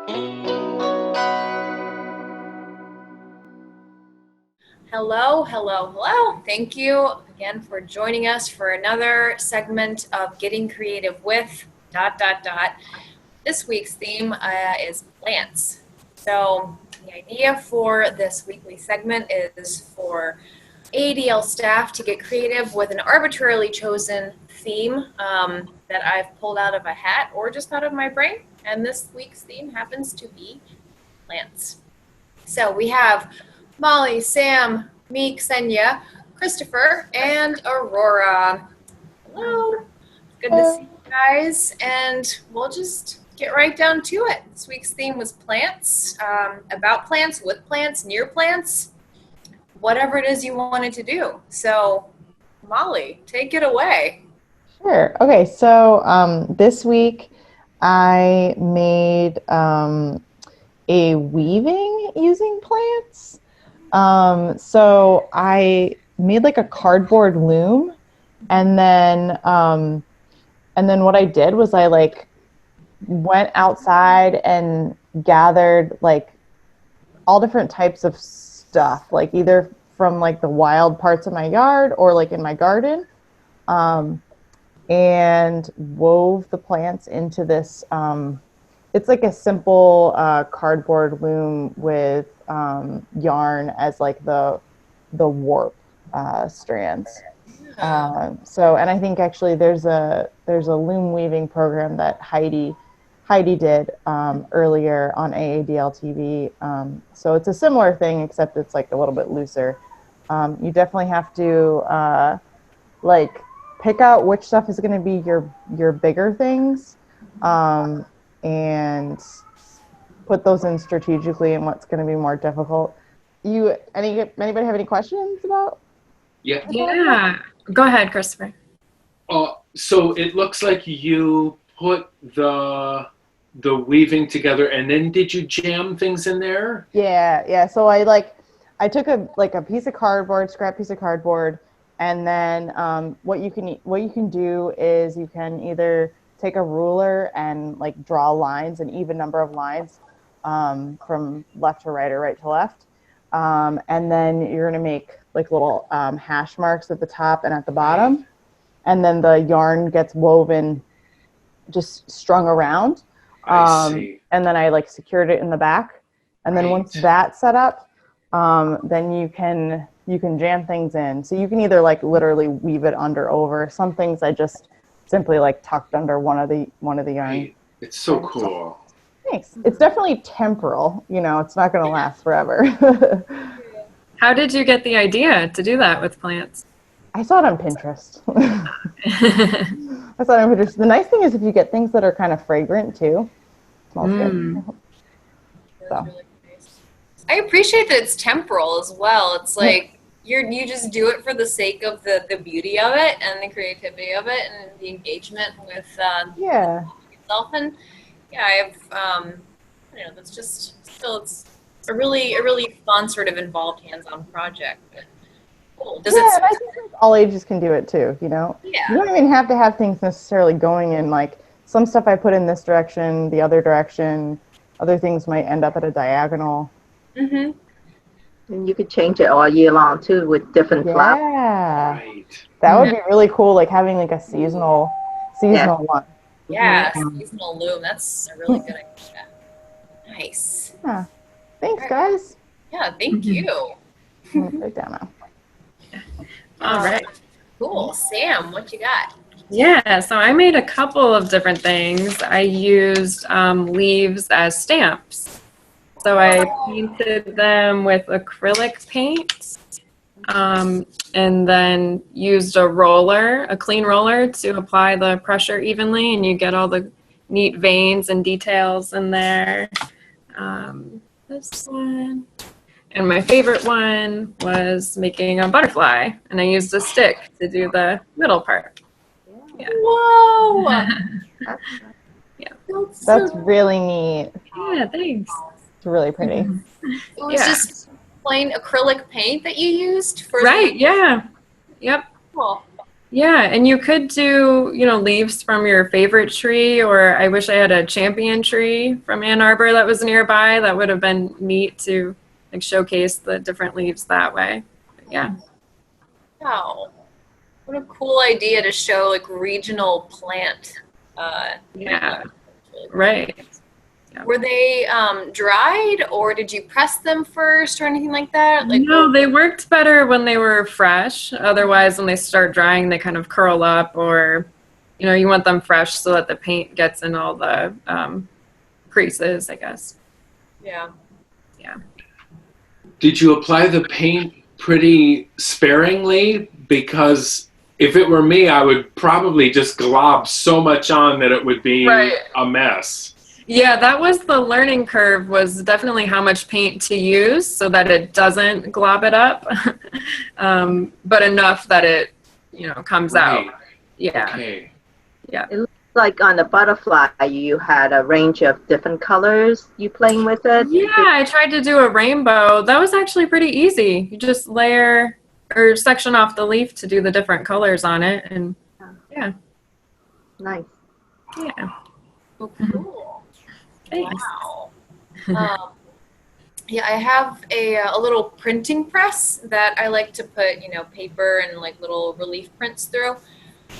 Hello, hello, hello. Thank you again for joining us for another segment of Getting Creative with ... This week's theme is plants. So the idea for this weekly segment is for AADL staff to get creative with an arbitrarily chosen theme that I've pulled out of a hat or just out of my brain. And this week's theme happens to be plants. So we have Molly, Sam, me, Ksenia, Christopher, and Aurora. Hello. Good to see you guys. And we'll just get right down to it. This week's theme was plants, about plants, with plants, near plants, whatever it is you wanted to do. So, Molly, take it away. Sure. Okay, so this week I made a weaving using plants. So I made like a cardboard loom, and then what I did was I like went outside and gathered like all different types of stuff, like either from like the wild parts of my yard or like in my garden, and wove the plants into this. It's like a simple cardboard loom with yarn as like the warp strands. And I think actually there's a loom weaving program that Heidi did earlier on AADL TV. So it's a similar thing, except it's like a little bit looser. You definitely have to like pick out which stuff is going to be your bigger things, and put those in strategically, and what's going to be more difficult. Anybody have any questions about? Yeah. Go ahead, Christopher. So it looks like you put the weaving together, and then did you jam things in there? Yeah. So I took a piece of cardboard, scrap piece of cardboard, and then what you can do is you can either take a ruler and like draw lines, an even number of lines, from left to right or right to left, and then you're gonna make like little hash marks at the top and at the bottom, and then the yarn gets woven, just strung around. I see. And then I like secured it in the back, and then once that's set up, then you can jam things in. So you can either like literally weave it under, over. Some things I just simply like tucked under one of the yarn. It's so cool. Thanks. It's definitely temporal. It's not going to last forever. How did you get the idea to do that with plants? I saw it on Pinterest. I saw it on Pinterest. The nice thing is if you get things that are kind of fragrant too. Smells good. So. Really nice. I appreciate that it's temporal as well. It's like you just do it for the sake of the beauty of it and the creativity of it and the engagement with yourself. And that's just still, it's a really fun sort of involved hands-on project. But cool. And I think all ages can do it too. Yeah. You don't even have to have things necessarily going in like some stuff I put in this direction, the other direction. Other things might end up at a diagonal. Mm-hmm. And you could change it all year long too with different flowers. Yeah. Right. That would be really cool, like having like a seasonal one. Yeah, seasonal loom. That's a really good idea. Nice. Yeah. Thanks, guys. Yeah, thank you. Put it down now. All right. Cool. Sam, what you got? Yeah, so I made a couple of different things. I used leaves as stamps. So I painted them with acrylic paint, and then used a clean roller to apply the pressure evenly, and you get all the neat veins and details in there. This one. And my favorite one was making a butterfly, and I used a stick to do the middle part. Yeah. Whoa! Yeah. That's really neat. Yeah, thanks. It's really pretty. It was just plain acrylic paint that you used for yeah. Yep. Cool. Yeah, and you could do, leaves from your favorite tree, or I wish I had a champion tree from Ann Arbor that was nearby. That would have been neat to like showcase the different leaves that way. But yeah. Wow. What a cool idea to show like regional plant. Yeah, Really cool. right. Yeah. Were they dried or did you press them first or anything like that? Like, No, they worked better when they were fresh. Otherwise, when they start drying, they kind of curl up, or, you want them fresh so that the paint gets in all the creases, I guess. yeah. Yeah. Did you apply the paint pretty sparingly? Because if it were me, I would probably just glob so much on that it would be Right. a mess. Yeah, that was the learning curve, was definitely how much paint to use so that it doesn't glob it up, but enough that it, comes Right. out. Yeah. Okay. It looks like on the butterfly, you had a range of different colors you playing with it. Yeah, I tried to do a rainbow. That was actually pretty easy. You just layer or section off the leaf to do the different colors on it, and yeah. Nice. Yeah. Oh, cool. Thanks. Wow. Yeah, I have a little printing press that I like to put, paper and like little relief prints through.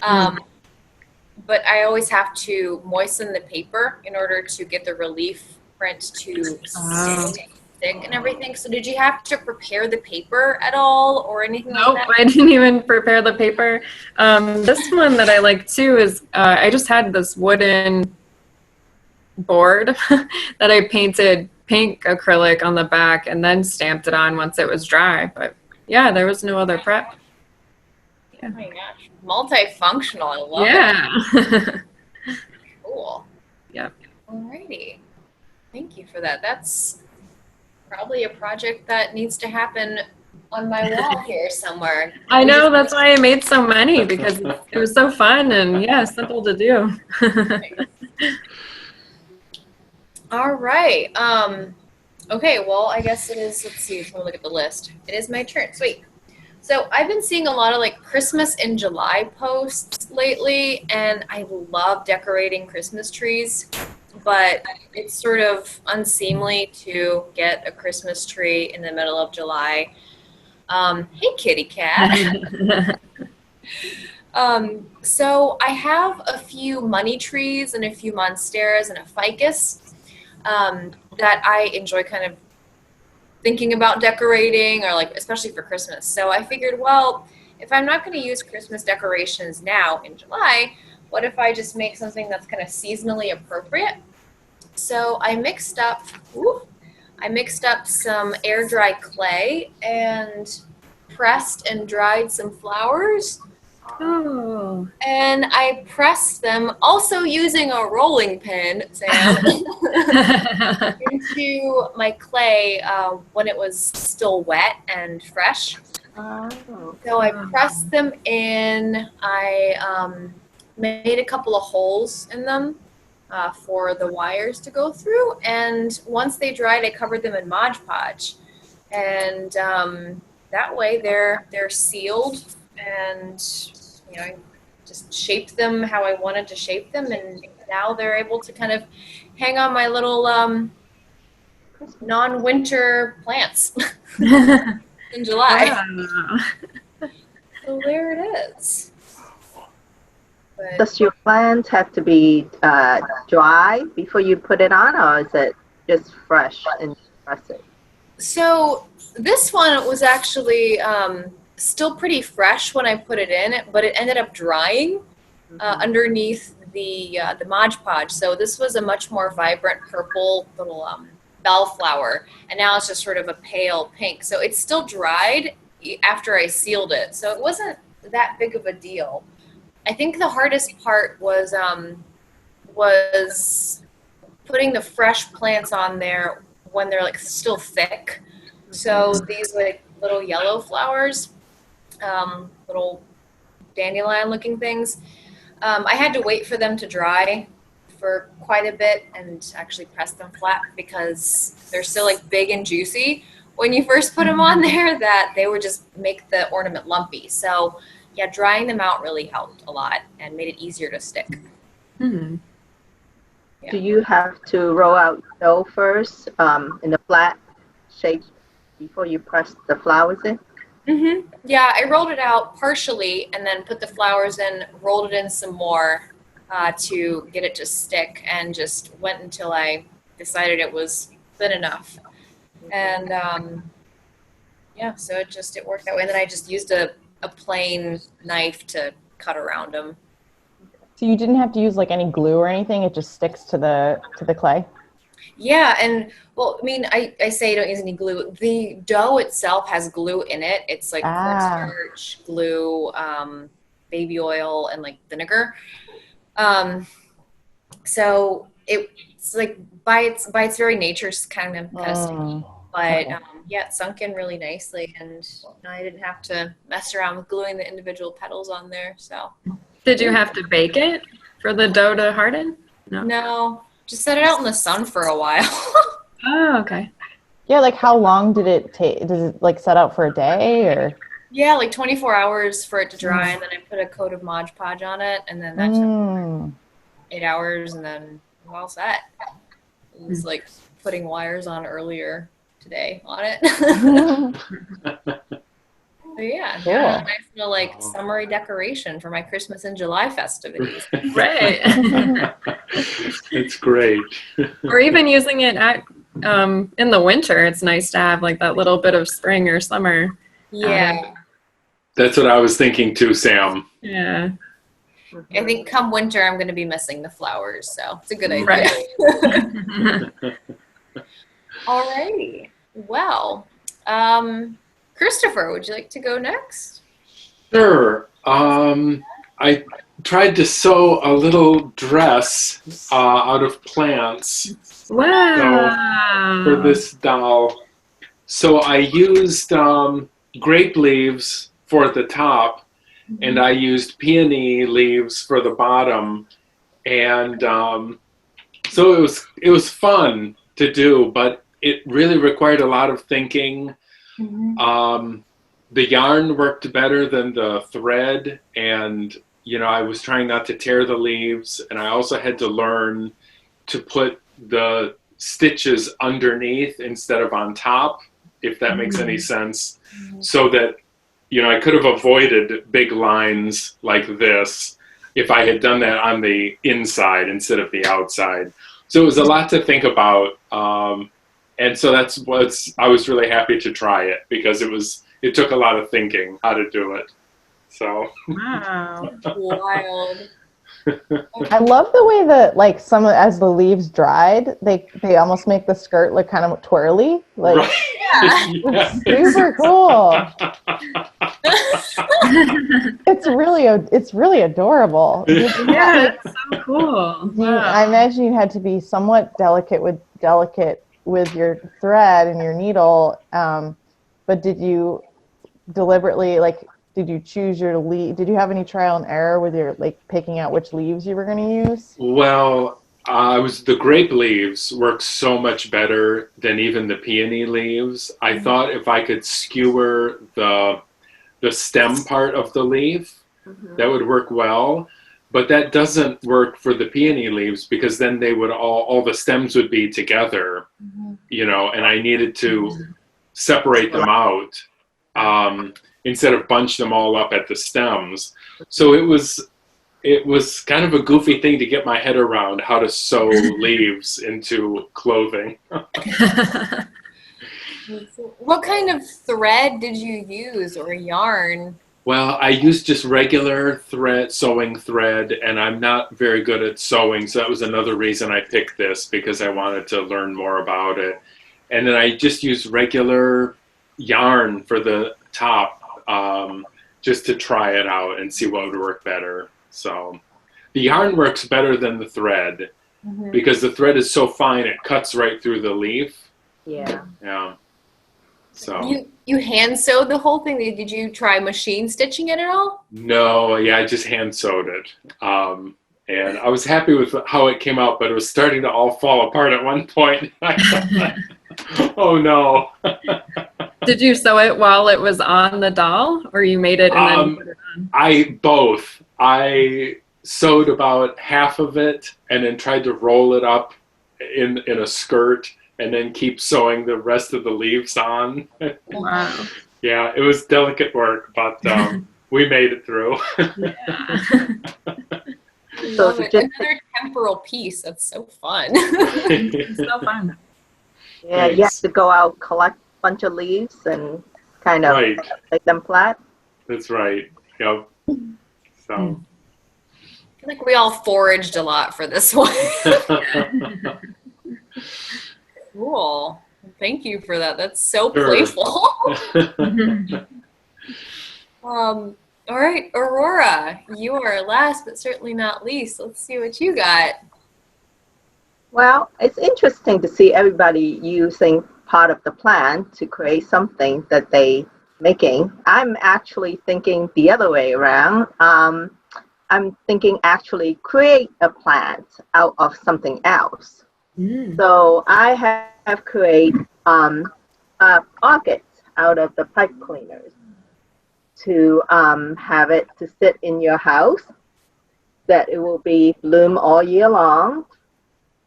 But I always have to moisten the paper in order to get the relief print to stick and everything. So did you have to prepare the paper at all or anything Nope, like that? I didn't even prepare the paper. This one that I like too is I just had this wooden board that I painted pink acrylic on the back and then stamped it on once it was dry. But yeah, there was no other prep. Oh my gosh. Multifunctional. I love it. Yeah. Cool. Yep. Alrighty. Thank you for that. That's probably a project that needs to happen on my wall here somewhere. I know, that's why I made so many, because it was so fun and yeah, simple to do. All right. Okay, well, I guess it is, let's see, let me look at the list. It is my turn. Sweet. So I've been seeing a lot of like Christmas in July posts lately, and I love decorating Christmas trees, but it's sort of unseemly to get a Christmas tree in the middle of July. Hey, kitty cat. So I have a few money trees and a few monsteras and a ficus that I enjoy kind of thinking about decorating, or like especially for Christmas. So I figured, well, if I'm not going to use Christmas decorations now in July, what if I just make something that's kind of seasonally appropriate? So I mixed up some air dry clay and pressed and dried some flowers. Oh. And I pressed them, also using a rolling pin, Sam, into my clay when it was still wet and fresh. Oh. So I pressed them in. I made a couple of holes in them for the wires to go through. And once they dried, I covered them in Mod Podge. And that way they're sealed, and I just shaped them how I wanted to shape them, and now they're able to kind of hang on my little non-winter plants in July. Wow. So there it is. But, Does your plant have to be dry before you put it on, or is it just fresh and you press it? so this one was actually still pretty fresh when I put it in, but it ended up drying underneath the Mod Podge. So this was a much more vibrant purple little bellflower, and now it's just sort of a pale pink. So it's still dried after I sealed it, so it wasn't that big of a deal. I think the hardest part was putting the fresh plants on there when they're like still thick. So these like little yellow flowers, little dandelion looking things, I had to wait for them to dry for quite a bit and actually press them flat, because they're still like big and juicy when you first put them on there, that they would just make the ornament lumpy. So yeah, drying them out really helped a lot and made it easier to stick. Hmm. Yeah. Do you have to roll out dough first in the flat shape before you press the flowers in? Mm-hmm. Yeah, I rolled it out partially and then put the flowers in, rolled it in some more to get it to stick, and just went until I decided it was thin enough. And yeah, so it worked that way. And then I just used a plain knife to cut around them. So you didn't have to use like any glue or anything. It just sticks to the clay. Yeah, and well, I mean, I say don't use any glue. The dough itself has glue in it. It's like cornstarch, glue, baby oil, and like vinegar. So it's like by its very nature, it's kind of sticky. But yeah, it sunk in really nicely, and I didn't have to mess around with gluing the individual petals on there. So. Did you have to bake it for the dough to harden? No, just set it out in the sun for a while. Oh, okay. Yeah, like how long did it take? Does it like set out for a day or? Yeah, like 24 hours for it to dry, and then I put a coat of Mod Podge on it, and then that took 8 hours, and then I'm all set. It was like putting wires on earlier today on it. So yeah, Cool. a nice little like summery decoration for my Christmas and July festivities. Right. It's great. Or even using it at in the winter, it's nice to have like that little bit of spring or summer. Yeah. That's what I was thinking too, Sam. Yeah. I think come winter I'm going to be missing the flowers, so it's a good idea. Right. Alrighty. Well, Christopher, would you like to go next? Sure. I tried to sew a little dress out of plants. Wow. For this doll. So I used grape leaves for the top, and I used peony leaves for the bottom, and so it was fun to do, but it really required a lot of thinking. The yarn worked better than the thread, and I was trying not to tear the leaves, and I also had to learn to put the stitches underneath instead of on top, if that makes any sense, so that I could have avoided big lines like this if I had done that on the inside instead of the outside. So it was a lot to think about, and so that's I was really happy to try it, because it took a lot of thinking how to do it. So Wow. Wild. I love the way that like as the leaves dried, they almost make the skirt look kind of twirly. Like right. Yeah. It's super cool. It's really adorable. Yeah, it's so cool. Wow. I imagine you had to be somewhat delicate with your thread and your needle, but did you deliberately did you choose your leaf? Did you have any trial and error with your picking out which leaves you were going to use? Well, the grape leaves worked so much better than even the peony leaves. I thought if I could skewer the stem part of the leaf, that would work well. But that doesn't work for the peony leaves, because then they would all the stems would be together, and I needed to separate them out instead of bunch them all up at the stems. So it was kind of a goofy thing to get my head around, how to sew leaves into clothing. What kind of thread did you use, or yarn? Well, I used just regular sewing thread, and I'm not very good at sewing, so that was another reason I picked this, because I wanted to learn more about it. And then I just used regular yarn for the top, just to try it out and see what would work better. So the yarn works better than the thread, because the thread is so fine it cuts right through the leaf. Yeah. Yeah. So you hand sewed the whole thing? Did you try machine stitching it at all? no, yeah, I just hand sewed it. And I was happy with how it came out, but it was starting to all fall apart at one point. Oh no. Did you sew it while it was on the doll, or you made it and then put it Both. I sewed about half of it and then tried to roll it up in a skirt and then keep sewing the rest of the leaves on. Wow. Yeah, it was delicate work, but we made it through. Yeah. So Love it. just- Another temporal piece. That's so fun. It's so fun. Yeah, you have Thanks. to go out, collect a bunch of leaves and kind of Right. make them flat. That's right. Yep. So. I feel like we all foraged a lot for this one. Cool. Thank you for that. That's so Sure. playful. All right, Aurora, you are last but certainly not least. Let's see what you got. Well, it's interesting to see everybody using part of the plan to create something that they making. I'm actually thinking the other way around. I'm thinking actually create a plant out of something else. So I have created orchids out of the pipe cleaners to have it to sit in your house, that it will be bloom all year long.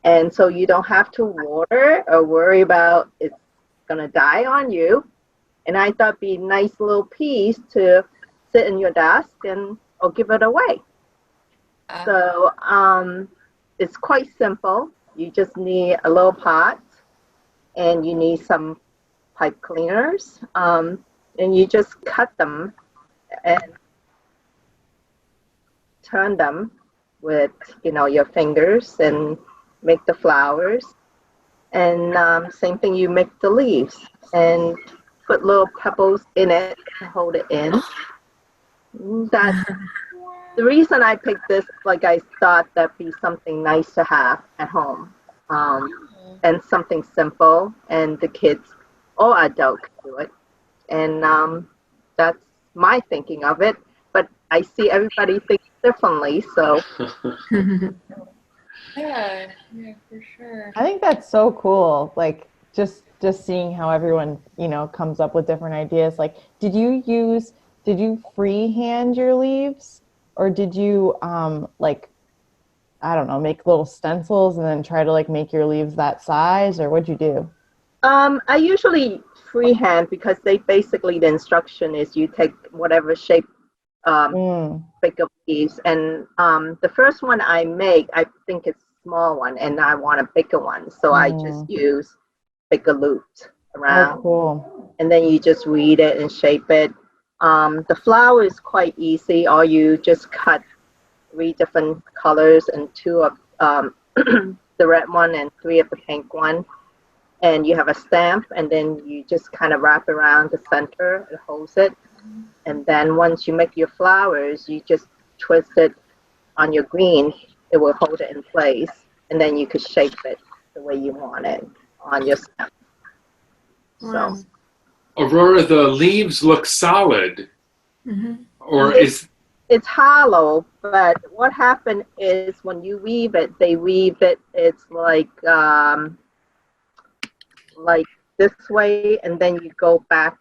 And so you don't have to water or worry about it's going to die on you. And I thought it'd be a nice little piece to sit in your desk or give it away. So it's quite simple. You just need a little pot and you need some pipe cleaners. And you just cut them and turn them with, your fingers and make the flowers. And same thing, you make the leaves and put little pebbles in it to hold it in. That's the reason I picked this. Like, I thought that'd be something nice to have at home, and something simple, and the kids or adult can do it. And that's my thinking of it. But I see everybody think differently, so. Yeah, for sure. I think that's so cool. Like just seeing how everyone, comes up with different ideas. Like, did you freehand your leaves, or did you I don't know, make little stencils and then try to make your leaves that size, or what'd you do? I usually freehand because the instruction is you take whatever shape bigger leaves, and the first one I make, I think it's a small one, and I want a bigger one, so I just use bigger loops around. Oh, cool. And then you just read it and shape it. The flower is quite easy. Or you just cut 3 different colors and 2 of the red one and 3 of the pink one, and you have a stamp, and then you just kind of wrap around the center and holds it. And then once you make your flowers, you just twist it on your green. It will hold it in place, and then you could shape it the way you want it on your stamp. Wow. So Aurora, the leaves look solid. Or it's hollow, but what happened is when you weave it, it's like this way, and then you go back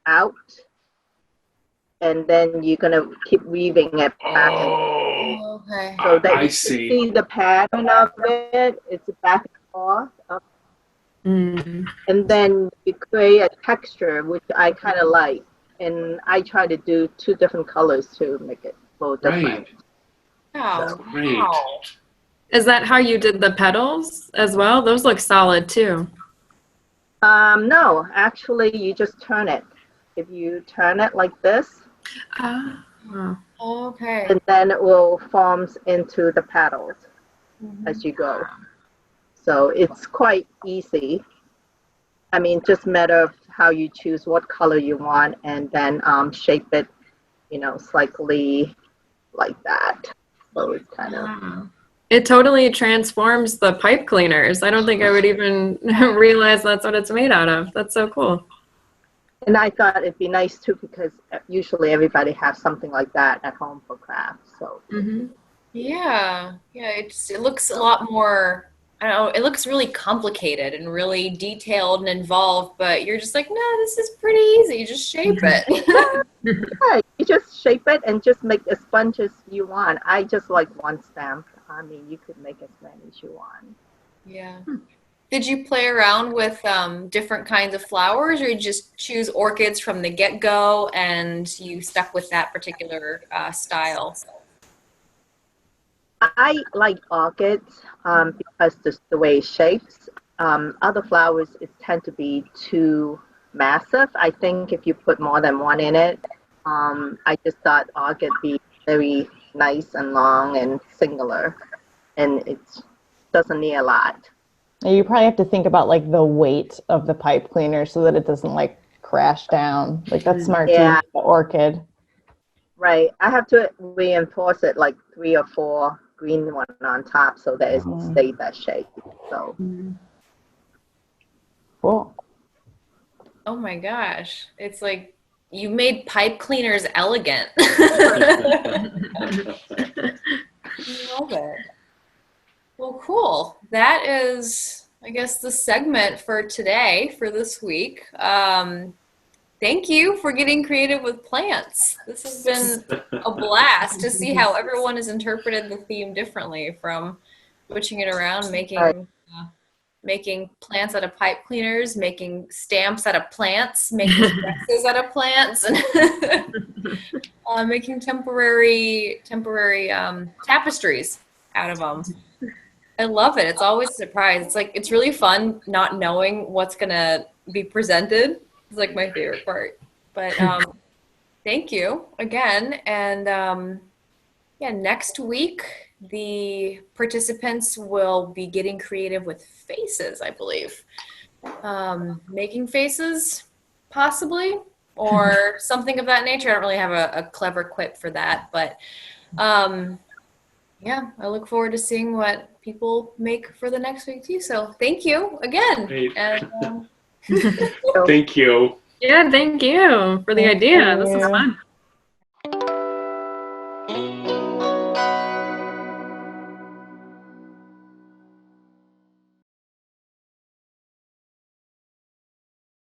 out, and then you're gonna keep weaving it back. Oh, Okay. So that I you see. see the pattern of it. It's back and forth, up, and then you create a texture, which I kind of like. And I try to do 2 different colors to make it a little different. right. Wow. Great. Wow. Is that how you did the petals as well? Those look solid too. No, actually, you just turn it. If you turn it like this, Oh. Okay. and then it will forms into the petals as you go. So it's quite easy. I mean, just matter of how you choose what color you want, and then shape it, slightly like that. So it's kind of. Wow. It totally transforms the pipe cleaners. I don't think I would even realize that's what it's made out of. That's so cool. And I thought it'd be nice too, because usually everybody has something like that at home for crafts. So. Yeah. It looks a lot more. I don't know. It looks really complicated and really detailed and involved, but you're just like, no, this is pretty easy. Just shape it. Yeah, you you just shape it and just make as bunch as you want. I just like one stem. I mean, you could make as many as you want. Yeah. Did you play around with different kinds of flowers, or you just choose orchids from the get-go and you stuck with that particular style? I like orchids because the way it shapes. Other flowers tend to be too massive. I think if you put more than one in it, I just thought orchid be very nice and long and singular, and it doesn't need a lot. You probably have to think about like the weight of the pipe cleaner so that it doesn't like crash down. Like that's smart to use the orchid. Right. I have to reinforce it like 3 or 4 green one on top so that it stays that shape. So cool. Oh my gosh. It's like you made pipe cleaners elegant. I love it. Well, cool. That is, I guess, the segment for today, for this week. Thank you for getting creative with plants. This has been a blast to see how everyone has interpreted the theme differently, from switching it around, making plants out of pipe cleaners, making stamps out of plants, making dresses out of plants, and making temporary tapestries out of them. I love it. It's always a surprise. It's like, it's really fun not knowing what's gonna be presented. It's like my favorite part. But thank you again. And yeah, next week the participants will be getting creative with faces, I believe. Making faces, possibly, or something of that nature. I don't really have a clever quip for that, but yeah, I look forward to seeing what people make for the next week too. So thank you again. Great. And, Thank you. Yeah, thank you for the idea. This is fun.